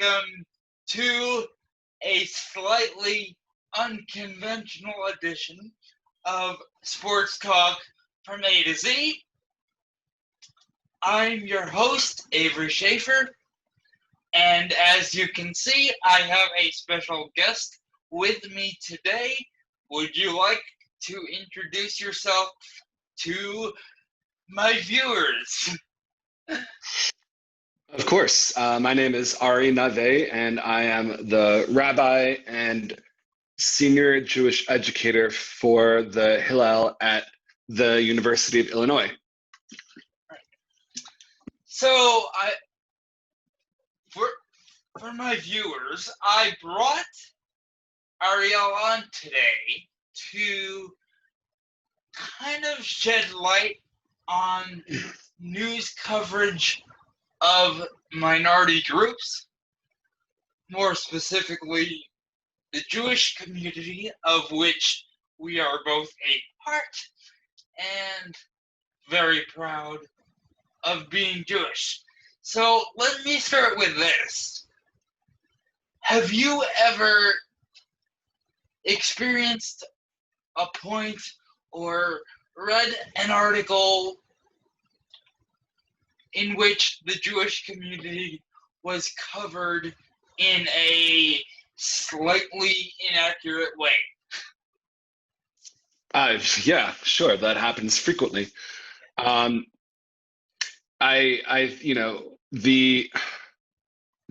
welcome to a slightly unconventional edition of Sports Talk from A to Z. I'm your host, Avery Schaefer, and as you can see, I have a special guest with me today. Would you like to introduce yourself to my viewers? Of course. My name is Ariel Nevah, and I am the rabbi and senior Jewish educator for the Hillel at the University of Illinois. So, for my viewers, I brought Ariel on today to kind of shed light on news coverage of minority groups, more specifically the Jewish community, of which we are both a part and very proud of being Jewish. So let me start with this. Have you ever experienced a point or read an article in which the Jewish community was covered in a slightly inaccurate way? Yeah, sure. That happens frequently. The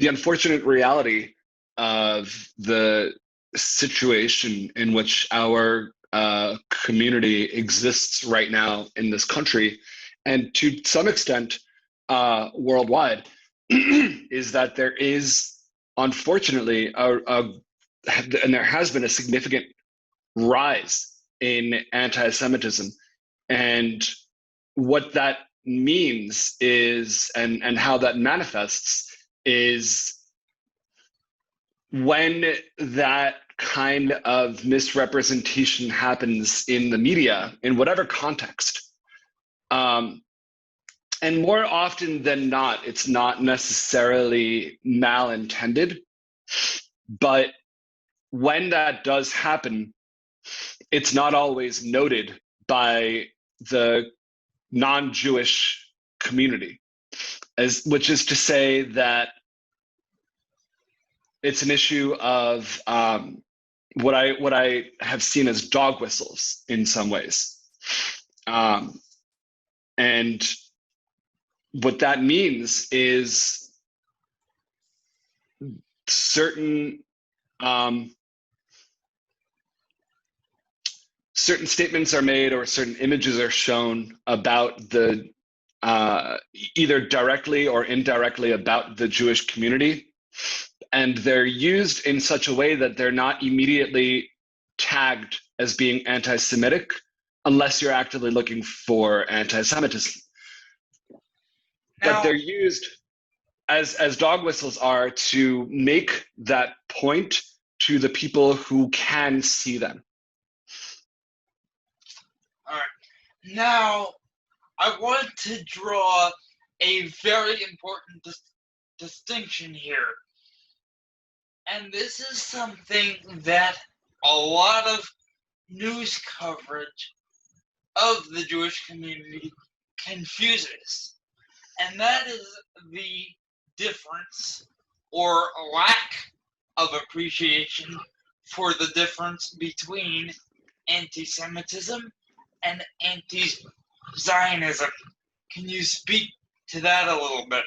unfortunate reality of the situation in which our community exists right now in this country, and to some extent worldwide, is that there is, unfortunately, and there has been a significant rise in anti-Semitism. And what that means is, and how that manifests, is when that kind of misrepresentation happens in the media, in whatever context, and more often than not, it's not necessarily malintended, but when that does happen, it's not always noted by the non-Jewish community, which is to say that it's an issue of what I have seen as dog whistles in some ways, and what that means is certain statements are made or certain images are shown about the either directly or indirectly about the Jewish community, and they're used in such a way that they're not immediately tagged as being anti-Semitic unless you're actively looking for anti-Semitism. But they're used as dog whistles are to make that point to the people who can see them. All right. Now, I want to draw a very important distinction here. And this is something that a lot of news coverage of the Jewish community confuses. And that is the difference or lack of appreciation for the difference between anti-Semitism and anti-Zionism. Can you speak to that a little bit?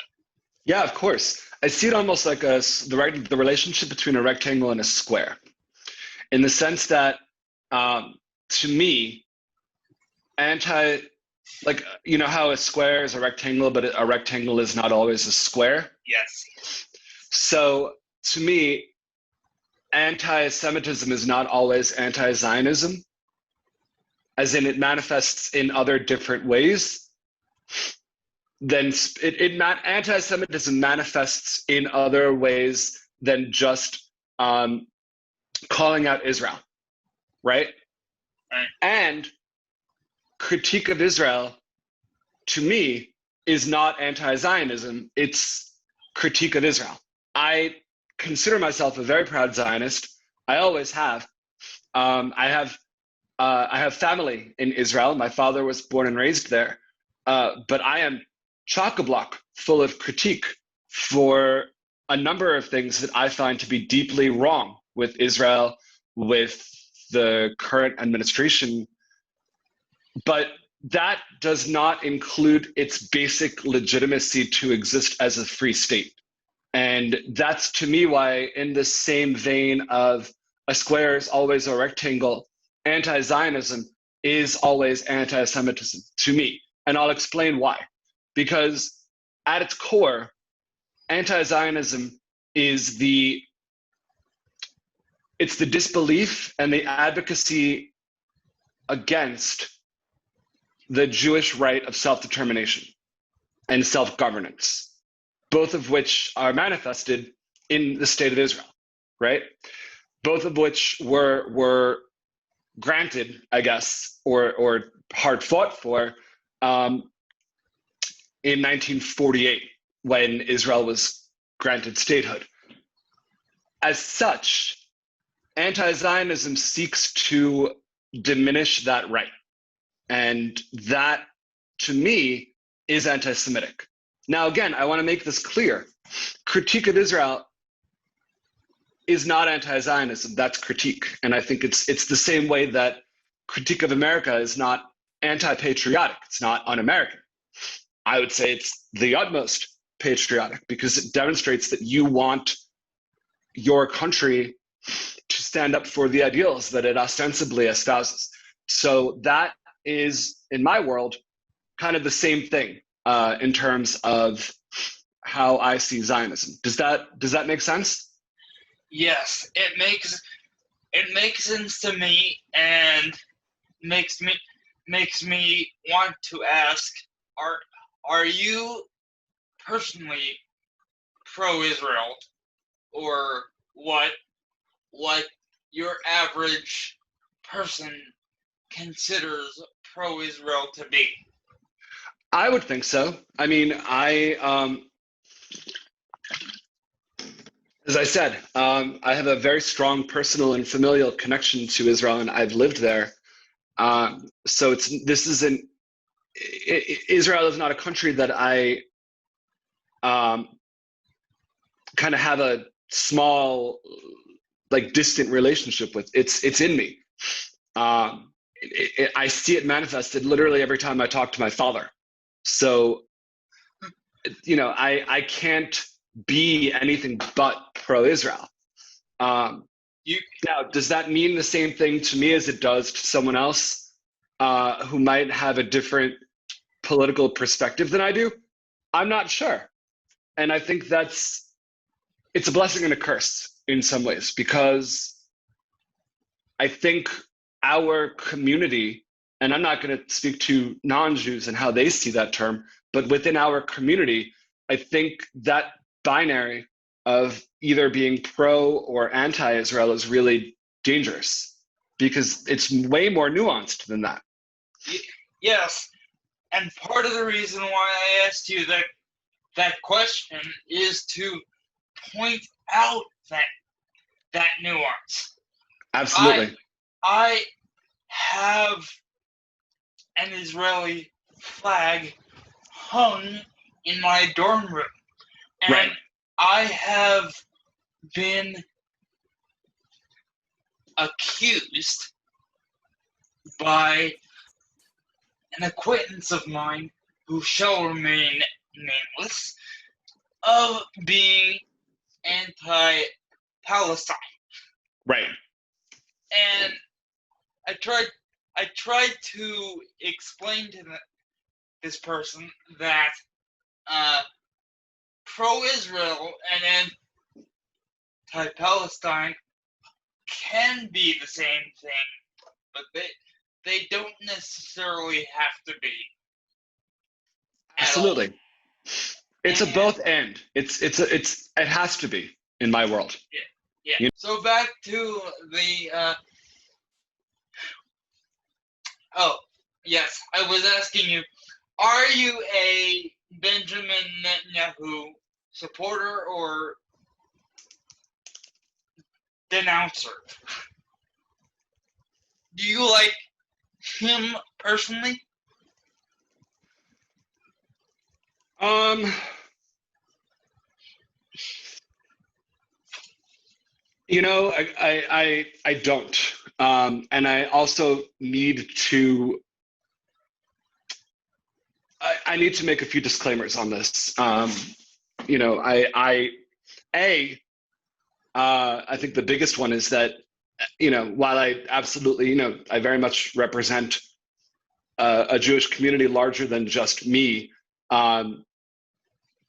Yeah, of course. I see it almost like the relationship between a rectangle and a square, in the sense that, to me, you know how a square is a rectangle, but a rectangle is not always a square? Yes. So, to me, anti-Semitism is not always anti-Zionism, as in it manifests in other different ways. Then anti-Semitism manifests in other ways than just calling out Israel, right? And critique of Israel, to me, is not anti-Zionism, it's critique of Israel. I consider myself a very proud Zionist. I always have. I have family in Israel. My father was born and raised there, but I am chock-a-block full of critique for a number of things that I find to be deeply wrong with Israel, with the current administration. But that does not include its basic legitimacy to exist as a free state. And that's, to me, why, in the same vein of a square is always a rectangle, anti-Zionism is always anti-Semitism to me. And I'll explain why. Because at its core, anti-Zionism is the disbelief and the advocacy against the Jewish right of self-determination and self-governance, both of which are manifested in the state of Israel, right? Both of which were granted, I guess, or hard fought for in 1948 when Israel was granted statehood. As such, anti-Zionism seeks to diminish that right. And that, to me, is anti-Semitic. Now, again, I want to make this clear. Critique of Israel is not anti-Zionism. That's critique. And I think it's the same way that critique of America is not anti-patriotic. It's not un-American. I would say it's the utmost patriotic because it demonstrates that you want your country to stand up for the ideals that it ostensibly espouses. So that is, in my world, kind of the same thing in terms of how I see Zionism. Does that make sense? Yes, it makes sense to me, and makes me want to ask: Are you personally pro-Israel, or what your average person considers pro-Israel to be? I would think so. I mean, as I said, I have a very strong personal and familial connection to Israel, and I've lived there. So Israel is not a country that I kind of have a small, like, distant relationship with. It's in me. I see it manifested literally every time I talk to my father. So, I can't be anything but pro-Israel. Now, does that mean the same thing to me as it does to someone else who might have a different political perspective than I do? I'm not sure. And I think it's a blessing and a curse in some ways, because I think our community, and I'm not going to speak to non-Jews and how they see that term, but within our community, I think that binary of either being pro or anti-Israel is really dangerous, because it's way more nuanced than that. Yes, and part of the reason why I asked you that question is to point out that nuance. Absolutely. I have an Israeli flag hung in my dorm room, and right. I have been accused by an acquaintance of mine who shall remain nameless of being anti-Palestine. Right. And I tried to explain to this person that pro-Israel and anti-Palestine can be the same thing, but they don't necessarily have to be. Absolutely. It's a both and. It has to be in my world. Yeah. So back to the oh, yes, I was asking you, are you a Benjamin Netanyahu supporter or denouncer. Do you like him personally? You know, I don't, and I also need to. I need to make a few disclaimers on this. You know, I think the biggest one is that, you know, while I absolutely, you know, I very much represent a Jewish community larger than just me.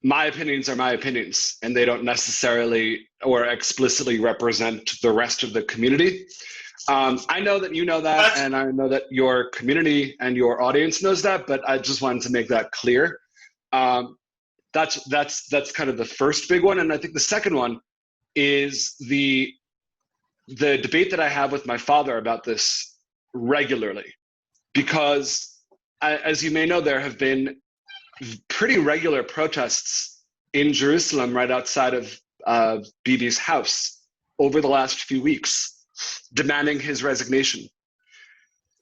My opinions are my opinions, and they don't necessarily or explicitly represent the rest of the community. I know that you know that, and I know that your community and your audience knows that, but I just wanted to make that clear. That's kind of the first big one, and I think the second one is the debate that I have with my father about this regularly, because as you may know, there have been pretty regular protests in Jerusalem right outside of Bibi's house over the last few weeks, demanding his resignation.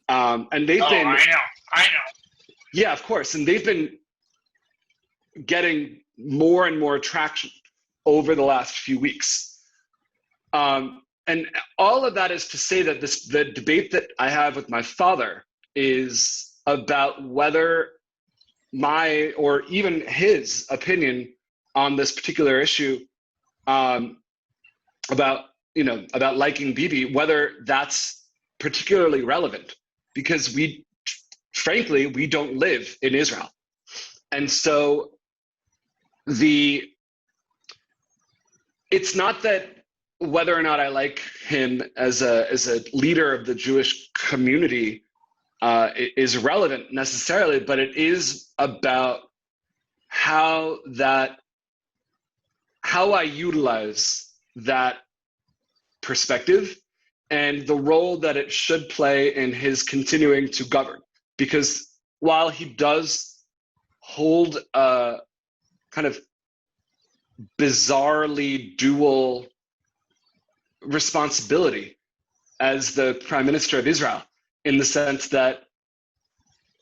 And they've been... I know. Yeah, of course. And they've been getting more and more traction over the last few weeks. And all of that is to say that the debate that I have with my father is about whether my or even his opinion on this particular issue, about liking Bibi, whether that's particularly relevant, because frankly we don't live in Israel, and so it's not that whether or not I like him as a leader of the Jewish community is relevant necessarily, but it is about how I utilize that perspective and the role that it should play in his continuing to govern. Because while he does hold a kind of bizarrely dual responsibility as the Prime Minister of Israel, in the sense that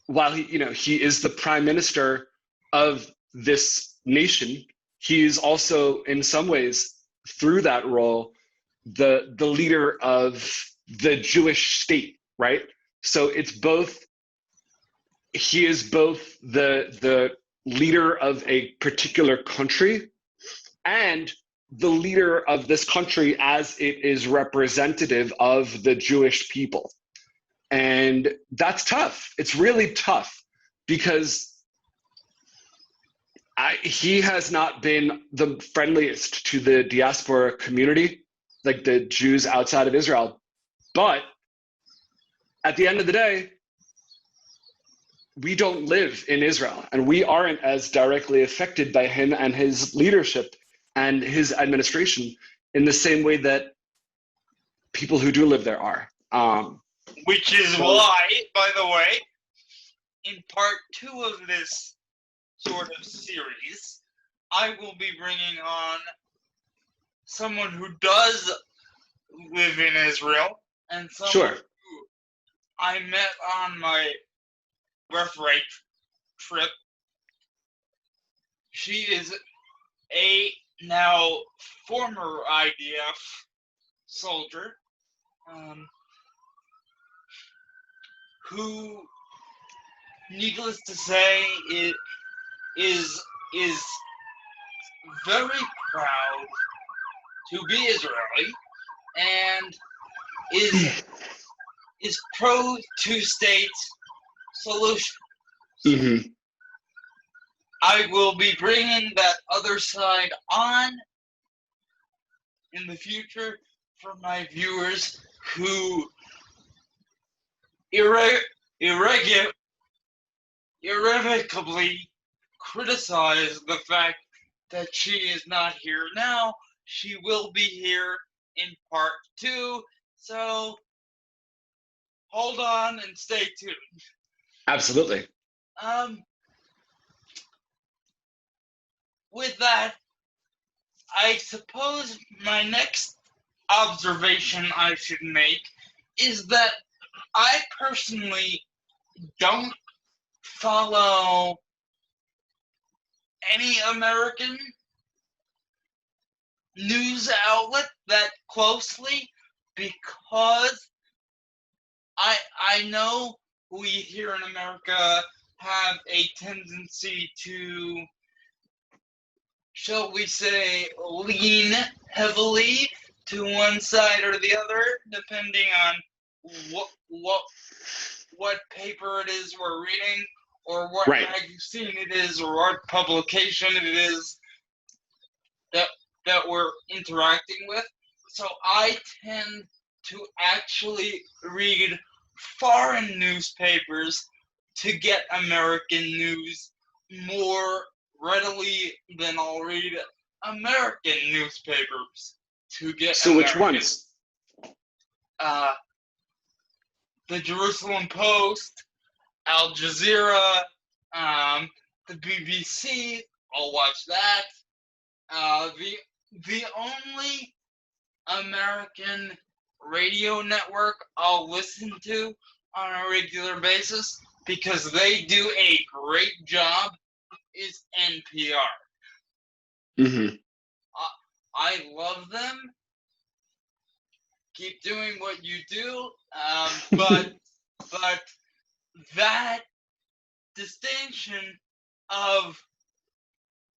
while he is the Prime Minister of this nation, he is also in some ways, through that role, the leader of the Jewish state, right? So he is both the leader of a particular country and the leader of this country as it is representative of the Jewish people. And that's tough. It's really tough, because he has not been the friendliest to the diaspora community, like the Jews outside of Israel. But at the end of the day, we don't live in Israel, and we aren't as directly affected by him and his leadership and his administration in the same way that people who do live there are. Which is why, by the way, in part 2 of this sort of series, I will be bringing on someone who does live in Israel, and someone who I met on my birthright trip. She is a now former IDF soldier, who, needless to say, is very proud to be Israeli, and is pro two-state solution. Mm-hmm. I will be bringing that other side on in the future for my viewers who irrevocably criticize the fact that she is not here now. She will be here in part 2, so hold on and stay tuned. Absolutely. With that, I suppose my next observation I should make is that I personally don't follow any American news outlet that closely because I know we here in America have a tendency to, shall we say, lean heavily to one side or the other, depending on what paper it is we're reading, or what magazine it is, or what publication it is that we're interacting with. So I tend to actually read foreign newspapers to get American news more readily than I'll read American newspapers to get So American. Which ones? The Jerusalem Post, Al Jazeera, the BBC, I'll watch that. The only American radio network I'll listen to on a regular basis, because they do a great job, is NPR. Mm-hmm. I love them. Keep doing what you do, but that distinction of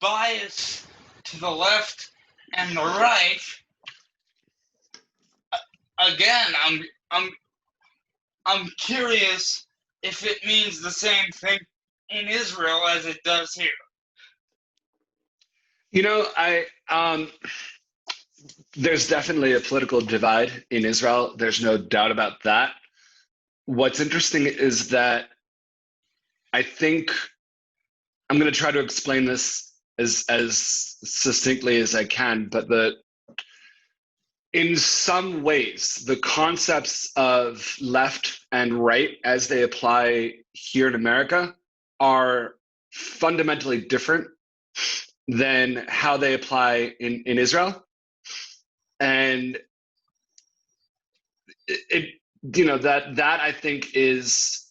bias to the left and the right, again, I'm curious if it means the same thing in Israel as it does here. You know, there's definitely a political divide in Israel. There's no doubt about that. What's interesting is that I think I'm going to try to explain this as succinctly as I can, but in some ways, the concepts of left and right as they apply here in America are fundamentally different than how they apply in Israel. And that I think is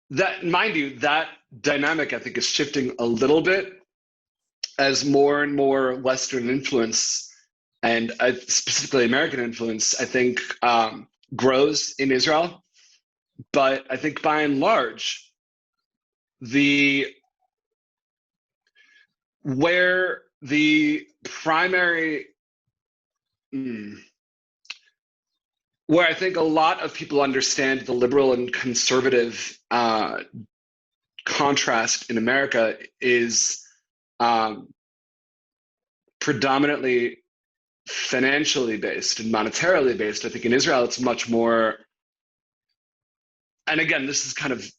that, mind you, that dynamic I think is shifting a little bit as more and more Western influence, and specifically American influence, I think grows in Israel. But I think by and large, where the primary where I think a lot of people understand the liberal and conservative contrast in America is predominantly financially based and monetarily based. I think in Israel it's much more, and again, this is kind of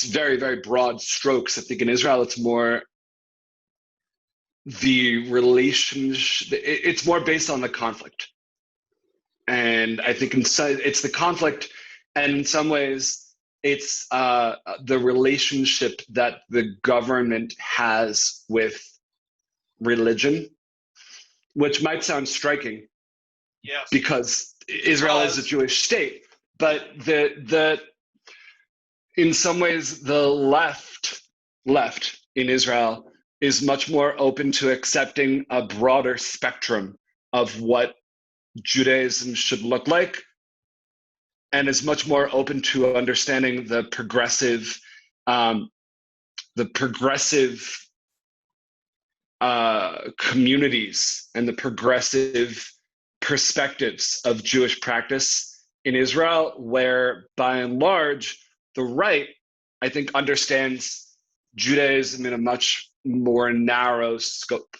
very, very broad strokes. I think in Israel it's more the relationship, it's more based on the conflict. And I think it's the conflict, and in some ways, it's the relationship that the government has with religion, which might sound striking, yes, because Israel is a Jewish state. But in some ways, the left in Israel is much more open to accepting a broader spectrum of what Judaism should look like, and is much more open to understanding the progressive communities and the progressive perspectives of Jewish practice in Israel, where by and large, the right, I think, understands Judaism in a much more narrow scope.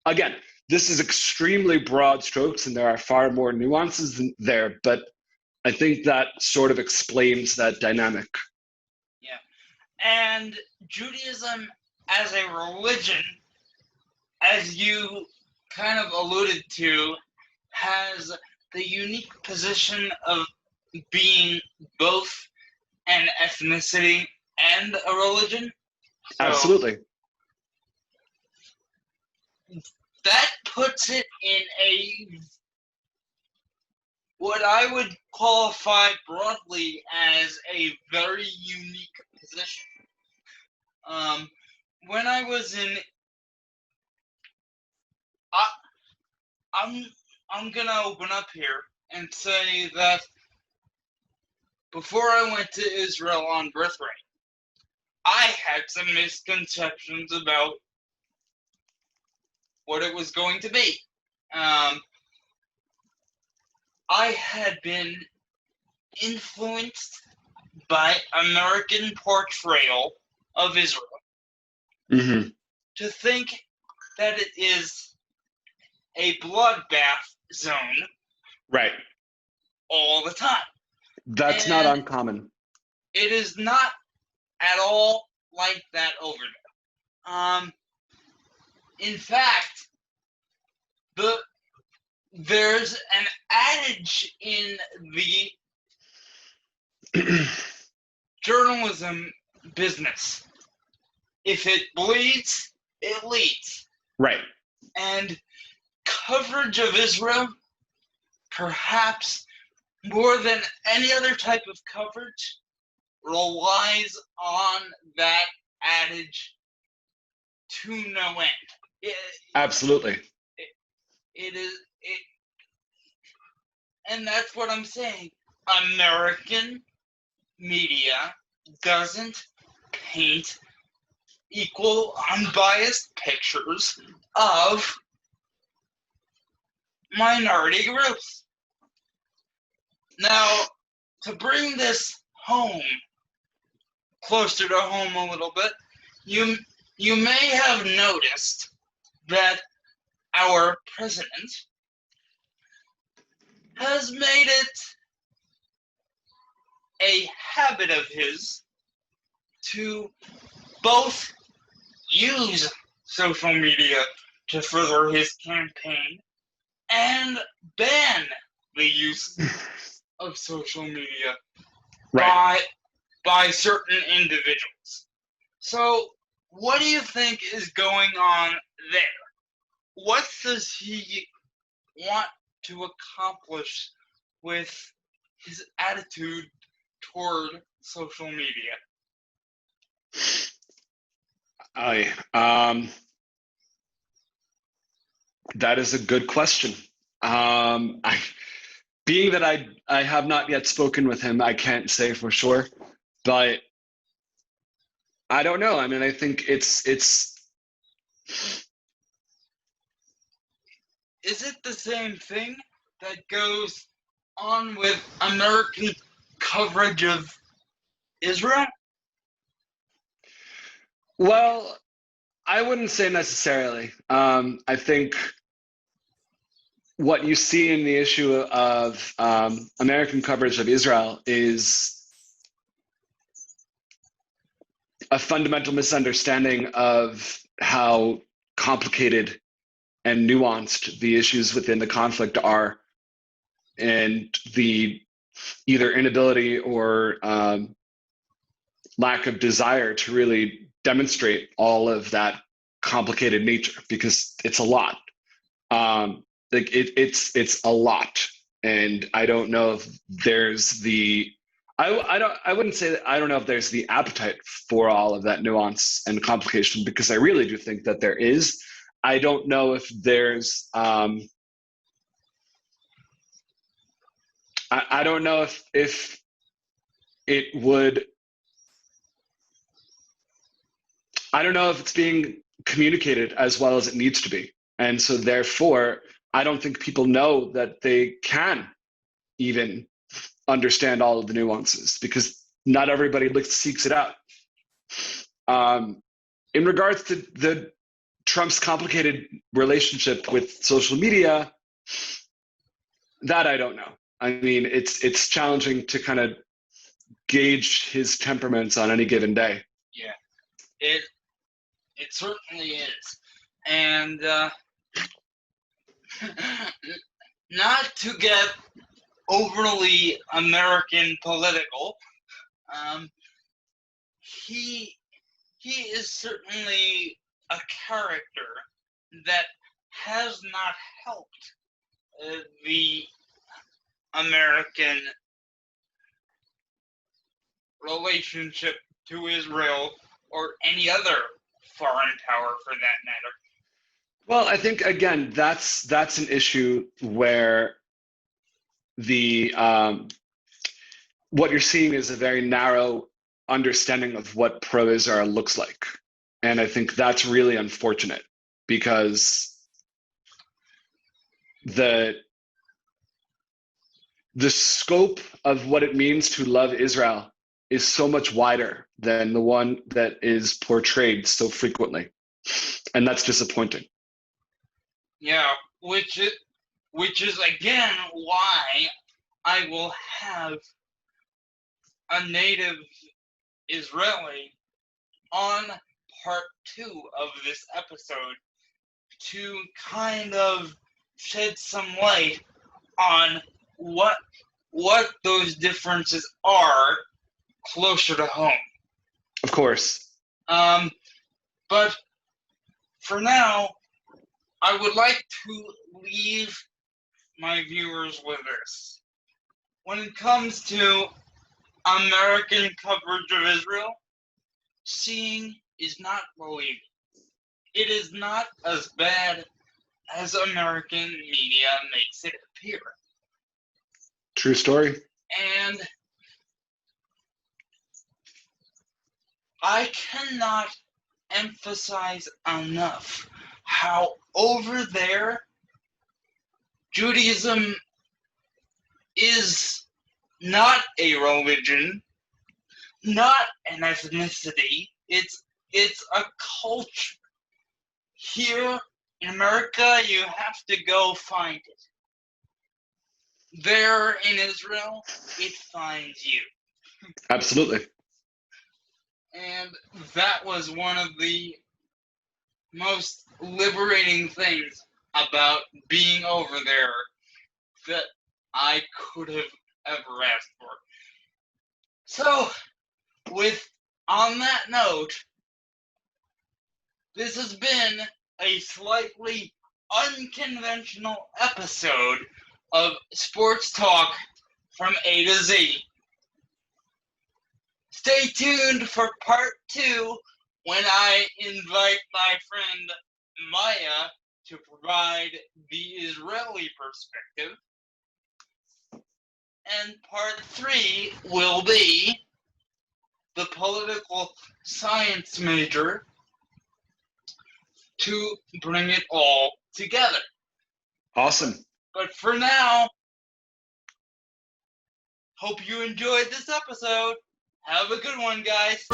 Again, this is extremely broad strokes, and there are far more nuances there, but I think that sort of explains that dynamic. Yeah. And Judaism as a religion, as you kind of alluded to, has the unique position of being both an ethnicity and a religion. So absolutely. That puts it in a what I would qualify broadly as a very unique position. When I was in, I'm gonna open up here and say that before I went to Israel on birthright, I had some misconceptions about what it was going to be. I had been influenced by American portrayal of Israel to think that it is a bloodbath zone, right, all the time. That's not uncommon. It is not at all like that over there. In fact, there's an adage in the journalism business: if it bleeds, it leads. Right. And coverage of Israel, perhaps more than any other type of coverage, relies on that adage to no end. Absolutely. And that's what I'm saying. American media doesn't paint equal, unbiased pictures of minority groups. Now, to bring this home, closer to home a little bit, you may have noticed that our president has made it a habit of his to both use social media to further his campaign and ban the use of social media by certain individuals. So, what do you think is going on there? What does he want to accomplish with his attitude toward social media? That is a good question. Being that I have not yet spoken with him, I can't say for sure, but I don't know. I mean, I think it's. Is it the same thing that goes on with American coverage of Israel? Well, I wouldn't say necessarily. I think what you see in the issue of American coverage of Israel is a fundamental misunderstanding of how complicated and nuanced the issues within the conflict are, and the either inability or lack of desire to really demonstrate all of that complicated nature, because it's a lot. It's a lot, and I don't know if there's the I wouldn't say that I don't know if there's the appetite for all of that nuance and complication, because I really do think that there is. I don't know if there's I don't know if it would. I don't know if it's being communicated as well as it needs to be. And so therefore, I don't think people know that they can even understand all of the nuances, because not everybody seeks it out. In regards to the Trump's complicated relationship with social media, that I don't know. I mean, it's challenging to kind of gauge his temperaments on any given day. Yeah, it certainly is. And not to get overly American political, he is certainly a character that has not helped the American relationship to Israel or any other foreign power for that matter. Well, I think again that's an issue where the what you're seeing is a very narrow understanding of what pro-Israel looks like, and I think that's really unfortunate because the scope of what it means to love Israel is so much wider than the one that is portrayed so frequently, and that's disappointing. Yeah, which is again why I will have a native Israeli on part 2 of this episode to kind of shed some light on what those differences are closer to home. Of course. But for now, I would like to leave my viewers with this. When it comes to American coverage of Israel, seeing is not believing. It is not as bad as American media makes it appear. True story. And I cannot emphasize enough how over there Judaism is not a religion, not an ethnicity. It's a culture. Here in America, you have to go find it. There in Israel, it finds you. Absolutely. And that was one of the most liberating things about being over there that I could have ever asked for. So, on that note, this has been a slightly unconventional episode of Sports Talk from A to Z. Stay tuned for part 2 when I invite my friend Maya to provide the Israeli perspective. And part 3 will be the political science major to bring it all together. Awesome. But for now, hope you enjoyed this episode. Have a good one, guys.